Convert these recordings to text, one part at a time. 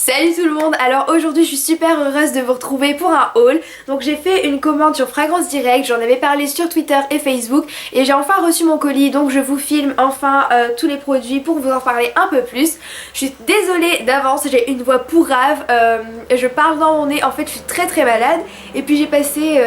Salut tout le monde, alors aujourd'hui je suis super heureuse de vous retrouver pour un haul. Donc j'ai fait une commande sur Fragrance Direct, j'en avais parlé sur Twitter et Facebook et j'ai enfin reçu mon colis, donc je vous filme enfin tous les produits pour vous en parler un peu plus. Je suis désolée d'avance, j'ai une voix pourrave, je parle dans mon nez, en fait je suis très malade et puis j'ai passé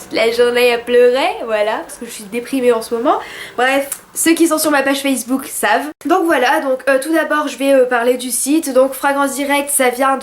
toute la journée à pleurer, voilà, parce que je suis déprimée en ce moment. Bref, ceux qui sont sur ma page Facebook savent. Donc voilà, donc tout d'abord je vais parler du site. Donc Fragrance Direct, ça vient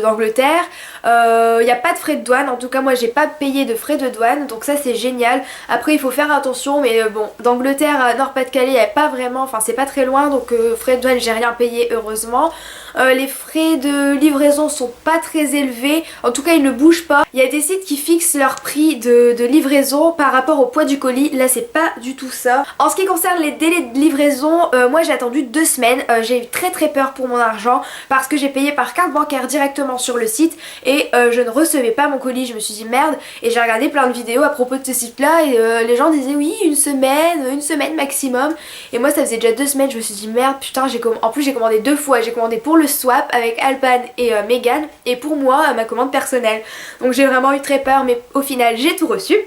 d'Angleterre. Il n'y a pas de frais de douane, en tout cas moi j'ai pas payé de frais de douane, donc ça c'est génial. Après il faut faire attention, mais bon, d'Angleterre à Nord-Pas-de-Calais il n'y a pas vraiment, enfin c'est pas très loin, donc frais de douane j'ai rien payé heureusement. Les frais de livraison sont pas très élevés, en tout cas ils ne bougent pas. Il y a des sites qui fixent leur prix de livraison par rapport au poids du colis, là c'est pas du tout ça. En ce qui concerne les délais de livraison, moi j'ai attendu 2 semaines, j'ai eu très peur pour mon argent parce que j'ai payé par carte bancaire directement sur le site et je ne recevais pas mon colis. Je me suis dit merde, et j'ai regardé plein de vidéos à propos de ce site là et les gens disaient oui une semaine maximum, et moi ça faisait déjà 2 semaines. Je me suis dit merde putain, en plus j'ai commandé 2 fois, j'ai commandé pour le swap avec Alban et Megan et pour moi ma commande personnelle, donc j'ai vraiment eu très peur, mais au final j'ai tout reçu.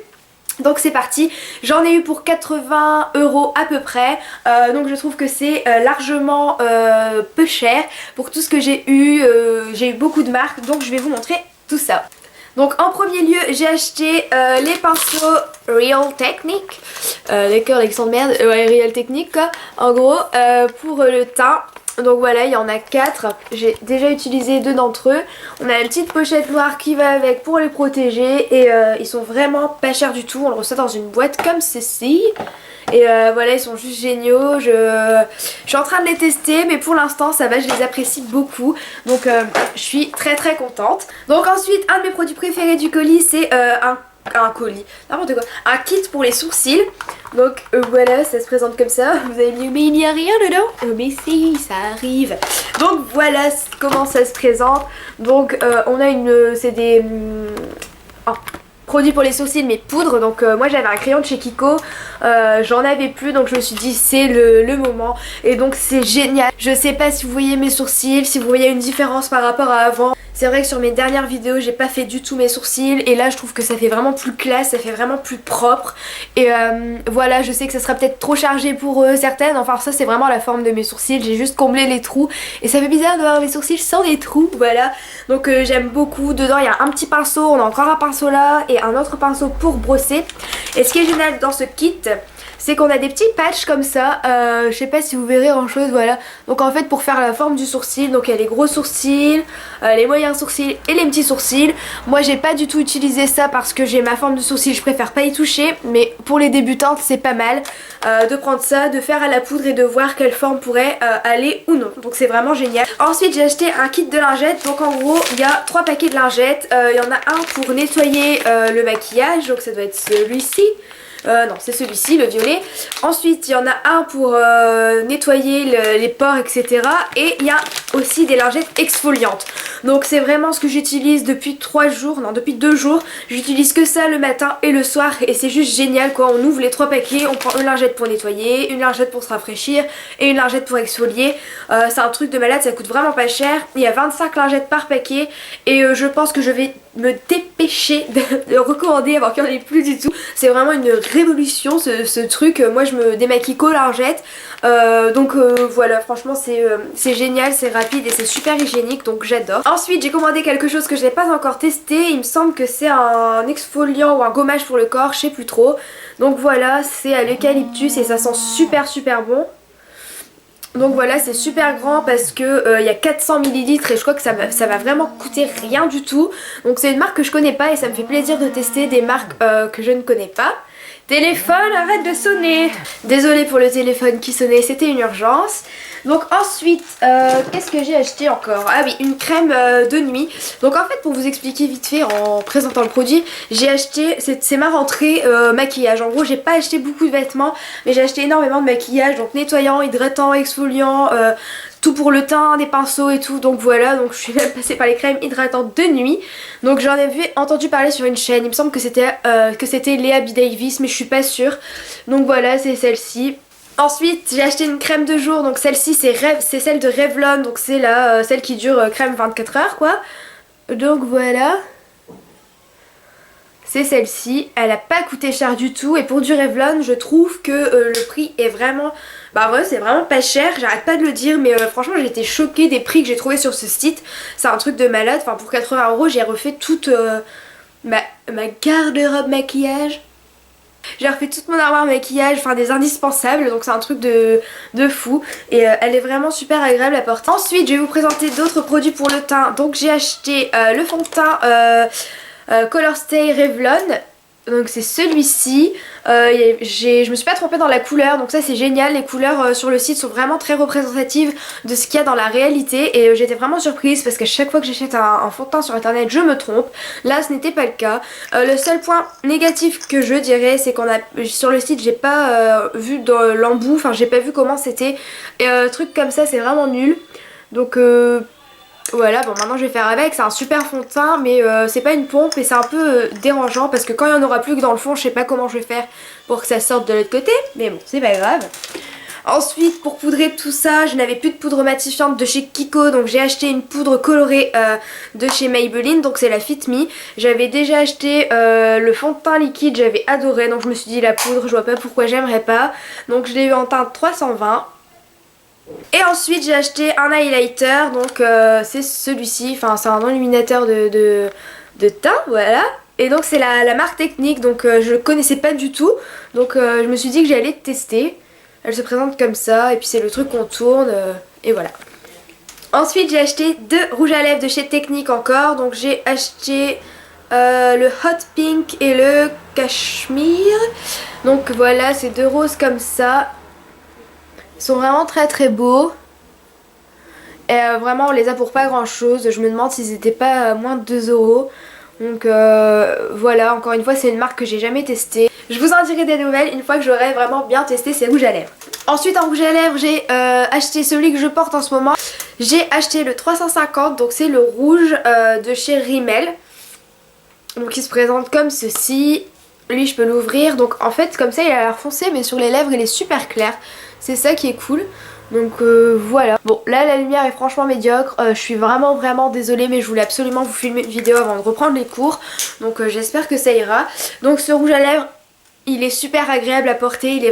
Donc c'est parti, j'en ai eu pour 80 € à peu près, donc je trouve que c'est largement peu cher pour tout ce que j'ai eu beaucoup de marques, donc je vais vous montrer tout ça. Donc en premier lieu j'ai acheté les pinceaux Real Technique, d'accord l'accent de merde, ouais Real Technique quoi, en gros pour le teint. Donc voilà, il y en a 4, j'ai déjà utilisé 2 d'entre eux. On a une petite pochette noire qui va avec pour les protéger et ils sont vraiment pas chers du tout. On le reçoit dans une boîte comme ceci. Et voilà, ils sont juste géniaux. Je suis en train de les tester, mais pour l'instant ça va, je les apprécie beaucoup. Donc je suis très contente. Donc ensuite, un de mes produits préférés du colis, c'est un colis, n'importe quoi, un kit pour les sourcils. Donc voilà, ça se présente comme ça. Vous allez me dire mais il n'y a rien dedans. Mais si, ça arrive. Donc voilà comment ça se présente. Donc on a c'est des produits pour les sourcils mais poudre. Donc moi j'avais un crayon de chez Kiko, j'en avais plus, donc je me suis dit c'est le moment, et donc c'est génial. Je sais pas si vous voyez mes sourcils, si vous voyez une différence par rapport à avant. C'est vrai que sur mes dernières vidéos j'ai pas fait du tout mes sourcils, et là je trouve que ça fait vraiment plus classe, ça fait vraiment plus propre. Et voilà, je sais que ça sera peut-être trop chargé pour certaines, enfin ça c'est vraiment la forme de mes sourcils, j'ai juste comblé les trous et ça fait bizarre de voir mes sourcils sans les trous, voilà. Donc j'aime beaucoup. Dedans il y a un petit pinceau, on a encore un pinceau là et un autre pinceau pour brosser. Et ce qui est génial dans ce kit, c'est qu'on a des petits patchs comme ça, je sais pas si vous verrez grand chose, voilà. Donc en fait pour faire la forme du sourcil, donc il y a les gros sourcils, les moyens sourcils et les petits sourcils. Moi j'ai pas du tout utilisé ça parce que j'ai ma forme de sourcil, je préfère pas y toucher, mais pour les débutantes c'est pas mal de prendre ça, de faire à la poudre et de voir quelle forme pourrait aller ou non. Donc c'est vraiment génial. Ensuite j'ai acheté un kit de lingettes, donc en gros il y a 3 paquets de lingettes, il y en a un pour nettoyer le maquillage, donc ça doit être celui-ci. Non c'est celui-ci, le violet. Ensuite il y en a un pour nettoyer les pores etc. Et il y a aussi des lingettes exfoliantes. Donc c'est vraiment ce que j'utilise depuis 3 jours, non depuis 2 jours. J'utilise que ça le matin et le soir et c'est juste génial quoi. On ouvre les 3 paquets, on prend une lingette pour nettoyer, une lingette pour se rafraîchir et une lingette pour exfolier. C'est un truc de malade, ça coûte vraiment pas cher. Il y a 25 lingettes par paquet et je pense que je vais me dépêcher de recommander avant qu'il n'y en ait plus du tout. C'est vraiment une révolution ce truc. Moi je me démaquille qu'aux lingettes, donc voilà, franchement c'est génial, c'est rapide et c'est super hygiénique, donc j'adore. Ensuite j'ai commandé quelque chose que je n'ai pas encore testé, il me semble que c'est un exfoliant ou un gommage pour le corps, je sais plus trop. Donc voilà, c'est à l'eucalyptus et ça sent super bon. Donc voilà, c'est super grand parce que y a 400 ml et je crois que ça va vraiment coûter rien du tout. Donc c'est une marque que je connais pas et ça me fait plaisir de tester des marques que je ne connais pas. Téléphone, arrête de sonner. Désolée pour le téléphone qui sonnait, c'était une urgence. Donc ensuite, qu'est-ce que j'ai acheté encore? Ah oui, une crème de nuit. Donc en fait, pour vous expliquer vite fait en présentant le produit, j'ai acheté, c'est ma rentrée maquillage. En gros, j'ai pas acheté beaucoup de vêtements, mais j'ai acheté énormément de maquillage. Donc nettoyant, hydratant, exfoliant, tout pour le teint, des pinceaux et tout. Donc voilà, donc je suis même passée par les crèmes hydratantes de nuit. Donc j'en avais entendu parler sur une chaîne, il me semble que c'était Léa B. Davis, mais je suis pas sûre. Donc voilà, c'est celle-ci. Ensuite j'ai acheté une crème de jour, donc celle-ci c'est celle de Revlon, donc c'est celle qui dure crème 24 heures quoi. Donc voilà. C'est celle-ci, elle a pas coûté cher du tout et pour du Revlon je trouve que le prix est vraiment... Bah ouais c'est vraiment pas cher, j'arrête pas de le dire mais franchement j'ai été choquée des prix que j'ai trouvé sur ce site. C'est un truc de malade, enfin pour 80 € j'ai refait toute ma garde-robe maquillage. J'ai refait toute mon armoire maquillage, enfin des indispensables, donc c'est un truc de fou. Et elle est vraiment super agréable à porter. Ensuite je vais vous présenter d'autres produits pour le teint. Donc j'ai acheté le fond de teint Color Stay Revlon. Donc c'est celui-ci, je me suis pas trompée dans la couleur, donc ça c'est génial, les couleurs sur le site sont vraiment très représentatives de ce qu'il y a dans la réalité et j'étais vraiment surprise parce qu'à chaque fois que j'achète un fond de teint sur internet je me trompe, là ce n'était pas le cas. Le seul point négatif que je dirais c'est sur le site j'ai pas vu dans l'embout, enfin j'ai pas vu comment c'était et truc comme ça c'est vraiment nul, donc voilà, bon maintenant je vais faire avec, c'est un super fond de teint mais c'est pas une pompe et c'est un peu dérangeant parce que quand il n'y en aura plus que dans le fond je sais pas comment je vais faire pour que ça sorte de l'autre côté, mais bon c'est pas grave. Ensuite pour poudrer tout ça je n'avais plus de poudre matifiante de chez Kiko, donc j'ai acheté une poudre colorée de chez Maybelline, donc c'est la Fit Me. J'avais déjà acheté le fond de teint liquide, j'avais adoré, donc je me suis dit la poudre je vois pas pourquoi j'aimerais pas, donc je l'ai eu en teinte 320. Et ensuite j'ai acheté un highlighter, donc c'est celui-ci, enfin c'est un enluminateur de teint, voilà. Et donc c'est la marque Technique, donc je le connaissais pas du tout, donc je me suis dit que j'allais tester. Elle se présente comme ça, et puis c'est le truc qu'on tourne, et voilà. Ensuite j'ai acheté deux rouges à lèvres de chez Technique encore, donc j'ai acheté le Hot Pink et le Cashmere. Donc voilà, c'est deux roses comme ça. Ils sont vraiment très très beaux. Et vraiment on les a pour pas grand chose. Je me demande s'ils étaient pas moins de 2 €. Donc voilà, encore une fois c'est une marque que j'ai jamais testée. Je vous en dirai des nouvelles une fois que j'aurai vraiment bien testé ces rouges à lèvres. Ensuite en rouge à lèvres j'ai acheté celui que je porte en ce moment. J'ai acheté le 350, donc c'est le rouge de chez Rimmel. Donc il se présente comme ceci. Lui je peux l'ouvrir, donc en fait comme ça il a l'air foncé mais sur les lèvres il est super clair. C'est ça qui est cool. Donc voilà. Bon là la lumière est franchement médiocre. Je suis vraiment désolée mais je voulais absolument vous filmer une vidéo avant de reprendre les cours. Donc j'espère que ça ira. Donc ce rouge à lèvres il est super agréable à porter. Il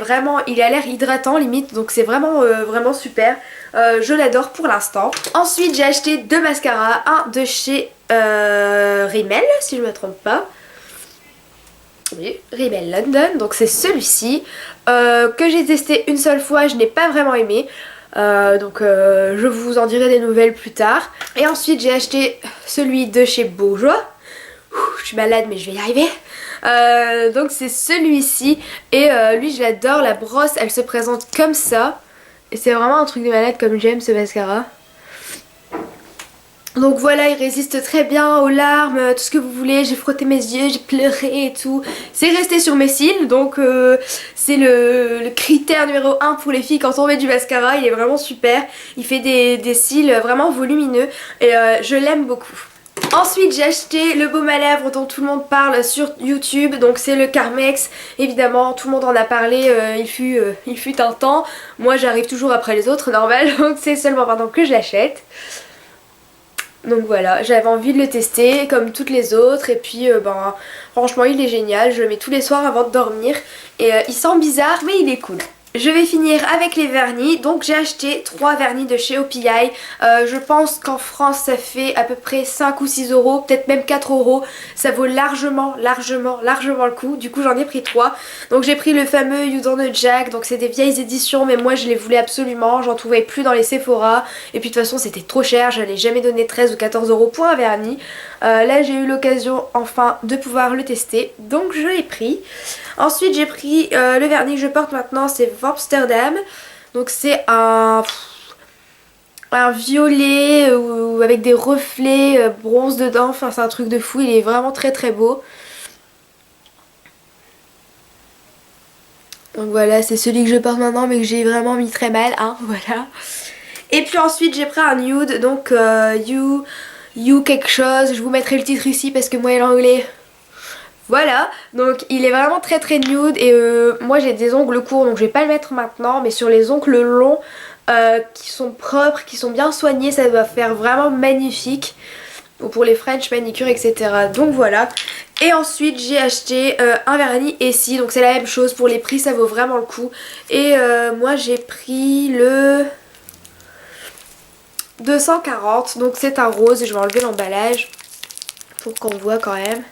a l'air hydratant limite. Donc c'est vraiment super. Je l'adore pour l'instant. Ensuite j'ai acheté deux mascaras. Un de chez Rimmel si je me trompe pas. Oui, Rimmel London, donc c'est celui-ci que j'ai testé une seule fois, je n'ai pas vraiment aimé, donc je vous en dirai des nouvelles plus tard. Et ensuite j'ai acheté celui de chez Bourjois. Je suis malade mais je vais y arriver. Donc c'est celui-ci et lui je l'adore, la brosse elle se présente comme ça et c'est vraiment un truc de malade comme j'aime ce mascara. Donc voilà, il résiste très bien aux larmes, tout ce que vous voulez. J'ai frotté mes yeux, j'ai pleuré et tout. C'est resté sur mes cils, donc c'est le critère numéro 1 pour les filles quand on met du mascara. Il est vraiment super, il fait des cils vraiment volumineux et je l'aime beaucoup. Ensuite j'ai acheté le baume à lèvres dont tout le monde parle sur YouTube, donc c'est le Carmex. Évidemment tout le monde en a parlé, il fut un temps. Moi j'arrive toujours après les autres, normal, donc c'est seulement maintenant que je l'achète. Donc voilà, j'avais envie de le tester comme toutes les autres et puis ben franchement il est génial, je le mets tous les soirs avant de dormir et il sent bizarre mais il est cool. Je vais finir avec les vernis, donc j'ai acheté 3 vernis de chez OPI. Je pense qu'en France ça fait à peu près 5 ou 6 €, peut-être même 4 €. Ça vaut largement le coup, du coup j'en ai pris 3. Donc j'ai pris le fameux You Don't Know Jack, donc c'est des vieilles éditions mais moi je les voulais absolument, j'en trouvais plus dans les Sephora. Et puis de toute façon c'était trop cher, j'allais jamais donner 13 ou 14 € pour un vernis. Là j'ai eu l'occasion enfin de pouvoir le tester, donc je l'ai pris. Ensuite j'ai pris le vernis que je porte maintenant, c'est Amsterdam. Donc c'est un violet avec des reflets bronze dedans, enfin c'est un truc de fou, il est vraiment très beau. Donc voilà, c'est celui que je porte maintenant mais que j'ai vraiment mis très mal, hein, voilà. Et puis ensuite j'ai pris un nude, donc You quelque chose, je vous mettrai le titre ici parce que moi l'anglais Voilà, donc il est vraiment très très nude et moi j'ai des ongles courts donc je vais pas le mettre maintenant, mais sur les ongles longs qui sont propres, qui sont bien soignés, ça va faire vraiment magnifique. Ou pour les French manicure, etc. Donc voilà. Et ensuite j'ai acheté un vernis Essie, donc c'est la même chose, pour les prix ça vaut vraiment le coup. Et moi j'ai pris le 240, donc c'est un rose et je vais enlever l'emballage pour qu'on voit quand même.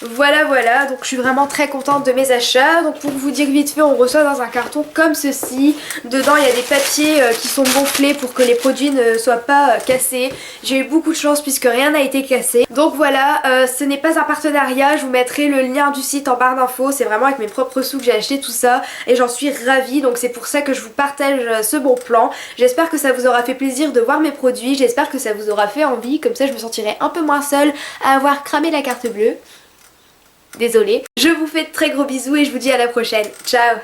Voilà, donc je suis vraiment très contente de mes achats. Donc pour vous dire vite fait, on reçoit dans un carton comme ceci. Dedans il y a des papiers qui sont gonflés pour que les produits ne soient pas cassés. J'ai eu beaucoup de chance puisque rien n'a été cassé. Donc voilà, ce n'est pas un partenariat, je vous mettrai le lien du site en barre d'infos. C'est vraiment avec mes propres sous que j'ai acheté tout ça et j'en suis ravie. Donc c'est pour ça que je vous partage ce bon plan. J'espère que ça vous aura fait plaisir de voir mes produits. J'espère que ça vous aura fait envie. Comme ça je me sentirai un peu moins seule à avoir cramé la carte bleue. Désolée. Je vous fais de très gros bisous et je vous dis à la prochaine. Ciao!